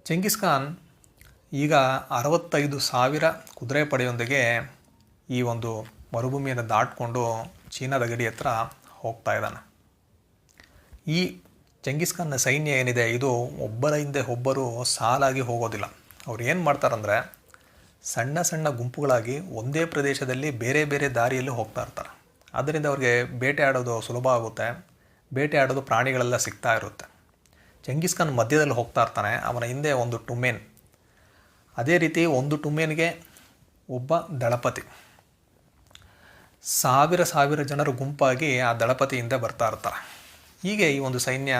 ಚೆಂಗಿಸ್ ಖಾನ್ ಈಗ 65,000 ಕುದುರೆ ಪಡೆಯೊಂದಿಗೆ ಈ ಒಂದು ಮರುಭೂಮಿಯನ್ನು ದಾಟಿಕೊಂಡು ಚೀನಾದ ಗಡಿ ಹತ್ರ ಹೋಗ್ತಾ ಇದ್ದಾನೆ. ಈ ಚೆಂಗಿಸ್ ಖಾನ್ನ ಸೈನ್ಯ ಏನಿದೆ ಇದು ಒಬ್ಬರ ಹಿಂದೆ ಒಬ್ಬರು ಸಾಲಾಗಿ ಹೋಗೋದಿಲ್ಲ. ಅವ್ರು ಏನು ಮಾಡ್ತಾರಂದರೆ ಸಣ್ಣ ಸಣ್ಣ ಗುಂಪುಗಳಾಗಿ ಒಂದೇ ಪ್ರದೇಶದಲ್ಲಿ ಬೇರೆ ಬೇರೆ ದಾರಿಯಲ್ಲಿ ಹೋಗ್ತಾ ಇರ್ತಾರೆ. ಆದ್ದರಿಂದ ಅವ್ರಿಗೆ ಬೇಟೆ ಆಡೋದು ಸುಲಭ ಆಗುತ್ತೆ, ಬೇಟೆ ಆಡೋದು ಪ್ರಾಣಿಗಳೆಲ್ಲ ಸಿಗ್ತಾ ಇರುತ್ತೆ. ಚೆಂಗಿಸ್ ಖಾನ್ ಮಧ್ಯದಲ್ಲಿ ಹೋಗ್ತಾ ಇರ್ತಾನೆ, ಅವನ ಹಿಂದೆ ಒಂದು ಟುಮೇನ್, ಅದೇ ರೀತಿ ಒಂದು ಟುಮೇನ್ಗೆ ಒಬ್ಬ ದಳಪತಿ, ಸಾವಿರ ಜನರು ಗುಂಪಾಗಿ ಆ ದಳಪತಿ ಹಿಂದೆ ಬರ್ತಾ ಇರ್ತಾರೆ. ಹೀಗೆ ಈ ಒಂದು ಸೈನ್ಯ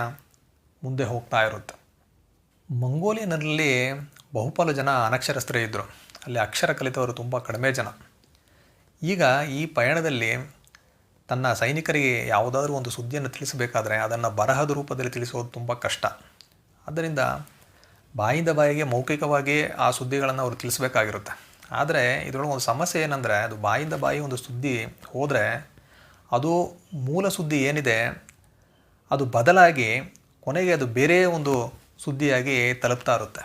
ಮುಂದೆ ಹೋಗ್ತಾ ಇರುತ್ತೆ. ಮಂಗೋಲಿಯನಲ್ಲಿ ಬಹುಪಾಲು ಜನ ಅನಕ್ಷರಸ್ಥರೇ ಇದ್ದರು. ಅಲ್ಲಿ ಅಕ್ಷರ ಕಲಿತವರು ತುಂಬ ಕಡಿಮೆ ಜನ. ಈಗ ಈ ಪಯಣದಲ್ಲಿ ತನ್ನ ಸೈನಿಕರಿಗೆ ಯಾವುದಾದ್ರೂ ಒಂದು ಸುದ್ದಿಯನ್ನು ತಿಳಿಸಬೇಕಾದ್ರೆ ಅದನ್ನು ಬರಹದ ರೂಪದಲ್ಲಿ ತಿಳಿಸೋದು ತುಂಬ ಕಷ್ಟ. ಆದ್ದರಿಂದ ಬಾಯಿಂದ ಬಾಯಿಗೆ ಮೌಖಿಕವಾಗಿ ಆ ಸುದ್ದಿಗಳನ್ನು ಅವರು ತಿಳಿಸಬೇಕಾಗಿರುತ್ತೆ. ಆದರೆ ಇದರೊಳಗೆ ಒಂದು ಸಮಸ್ಯೆ ಏನಂದರೆ ಅದು ಬಾಯಿಂದ ಬಾಯಿ ಒಂದು ಸುದ್ದಿ ಹೋದರೆ ಅದು ಮೂಲ ಸುದ್ದಿ ಏನಿದೆ ಅದು ಬದಲಾಗಿ ಕೊನೆಗೆ ಅದು ಬೇರೆ ಒಂದು ಸುದ್ದಿಯಾಗಿ ತಲುಪ್ತಾ ಇರುತ್ತೆ.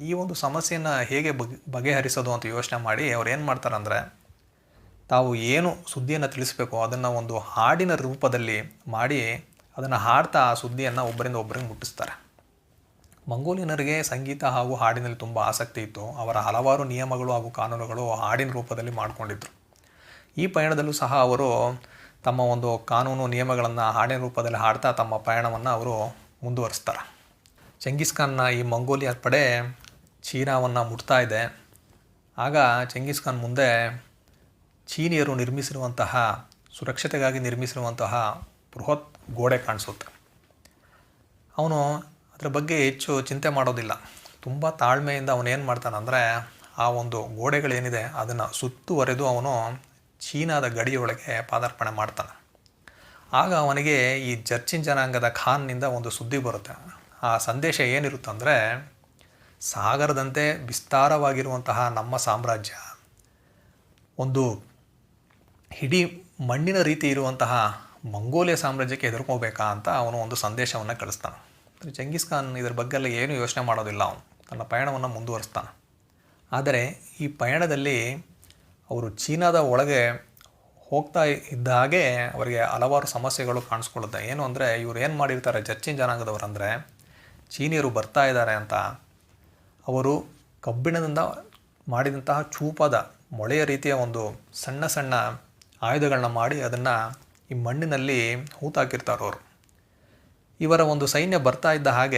ಈ ಒಂದು ಸಮಸ್ಯೆಯನ್ನು ಹೇಗೆ ಬಗೆಹರಿಸೋದು ಅಂತ ಯೋಚನೆ ಮಾಡಿ ಅವ್ರು ಏನು ಮಾಡ್ತಾರಂದರೆ ತಾವು ಏನು ಸುದ್ದಿಯನ್ನು ತಿಳಿಸಬೇಕು ಅದನ್ನು ಒಂದು ಹಾಡಿನ ರೂಪದಲ್ಲಿ ಮಾಡಿ ಅದನ್ನು ಹಾಡ್ತಾ ಆ ಸುದ್ದಿಯನ್ನು ಒಬ್ಬರಿಂದ ಒಬ್ಬರಿಗೆ ಮುಟ್ಟಿಸ್ತಾರೆ. ಮಂಗೋಲಿಯನರಿಗೆ ಸಂಗೀತ ಹಾಗೂ ಹಾಡಿನಲ್ಲಿ ತುಂಬ ಆಸಕ್ತಿ ಇತ್ತು. ಅವರ ಹಲವಾರು ನಿಯಮಗಳು ಹಾಗೂ ಕಾನೂನುಗಳು ಹಾಡಿನ ರೂಪದಲ್ಲಿ ಮಾಡಿಕೊಂಡಿದ್ದರು. ಈ ಪಯಣದಲ್ಲೂ ಸಹ ಅವರು ತಮ್ಮ ಒಂದು ಕಾನೂನು ನಿಯಮಗಳನ್ನು ಹಾಡಿನ ರೂಪದಲ್ಲಿ ಹಾಡ್ತಾ ತಮ್ಮ ಪಯಣವನ್ನು ಅವರು ಮುಂದುವರಿಸ್ತಾರೆ. ಚೆಂಗಿಸ್ ಖಾನ್ನ ಈ ಮಂಗೋಲಿಯ ಪಡೆ ಚೀನಾವನ್ನು ಮುಟ್ತಾ ಇದೆ. ಆಗ ಚೆಂಗಿಸ್ ಖಾನ್ ಮುಂದೆ ಚೀನಿಯರು ನಿರ್ಮಿಸಿರುವಂತಹ ಸುರಕ್ಷತೆಗಾಗಿ ನಿರ್ಮಿಸಿರುವಂತಹ ಬೃಹತ್ ಗೋಡೆ ಕಾಣಿಸುತ್ತೆ. ಅವನು ಅದರ ಬಗ್ಗೆ ಹೆಚ್ಚು ಚಿಂತೆ ಮಾಡೋದಿಲ್ಲ. ತುಂಬ ತಾಳ್ಮೆಯಿಂದ ಅವನೇನು ಮಾಡ್ತಾನಂದರೆ ಆ ಒಂದು ಗೋಡೆಗಳೇನಿದೆ ಅದನ್ನು ಸುತ್ತುವರೆದು ಅವನು ಚೀನಾದ ಗಡಿಯೊಳಗೆ ಪಾದಾರ್ಪಣೆ ಮಾಡ್ತಾನೆ. ಆಗ ಅವನಿಗೆ ಈ ಜರ್ಚಿನ್ ಜನಾಂಗದ ಖಾನ್ನಿಂದ ಒಂದು ಸುದ್ದಿ ಬರುತ್ತೆ. ಆ ಸಂದೇಶ ಏನಿರುತ್ತಂದರೆ ಸಾಗರದಂತೆ ವಿಸ್ತಾರವಾಗಿರುವಂತಹ ನಮ್ಮ ಸಾಮ್ರಾಜ್ಯ ಒಂದು ಇಡೀ ಮಣ್ಣಿನ ರೀತಿ ಇರುವಂತಹ ಮಂಗೋಲಿಯ ಸಾಮ್ರಾಜ್ಯಕ್ಕೆ ಹೆದರ್ಕೋಬೇಕಾ ಅಂತ ಅವನು ಒಂದು ಸಂದೇಶವನ್ನು ಕಳಿಸ್ತಾನೆ. ಚೆಂಗಿಸ್ ಖಾನ್ ಇದರ ಬಗ್ಗೆ ಎಲ್ಲ ಏನೂ ಯೋಚನೆ ಮಾಡೋದಿಲ್ಲ. ಅವನು ತನ್ನ ಪಯಣವನ್ನು ಮುಂದುವರಿಸ್ತಾನೆ. ಆದರೆ ಈ ಪಯಣದಲ್ಲಿ ಅವರು ಚೀನಾದ ಒಳಗೆ ಹೋಗ್ತಾ ಇದ್ದ ಹಾಗೆ ಅವರಿಗೆ ಹಲವಾರು ಸಮಸ್ಯೆಗಳು ಕಾಣಿಸ್ಕೊಳ್ಳುತ್ತೆ. ಏನು ಅಂದರೆ ಇವರು ಏನು ಮಾಡಿರ್ತಾರೆ, ಜರ್ಚಿನ್ ಜನಾಂಗದವರಂದರೆ ಚೀನಿಯರು ಬರ್ತಾ ಇದ್ದಾರೆ ಅಂತ ಅವರು ಕಬ್ಬಿಣದಿಂದ ಮಾಡಿದಂತಹ ಚೂಪಾದ ಮೊಳೆಯ ರೀತಿಯ ಒಂದು ಸಣ್ಣ ಸಣ್ಣ ಆಯುಧಗಳನ್ನ ಮಾಡಿ ಅದನ್ನು ಈ ಮಣ್ಣಿನಲ್ಲಿ ಹೂತಾಕಿರ್ತಾರೆ ಅವರು. ಇವರ ಒಂದು ಸೈನ್ಯ ಬರ್ತಾ ಇದ್ದ ಹಾಗೆ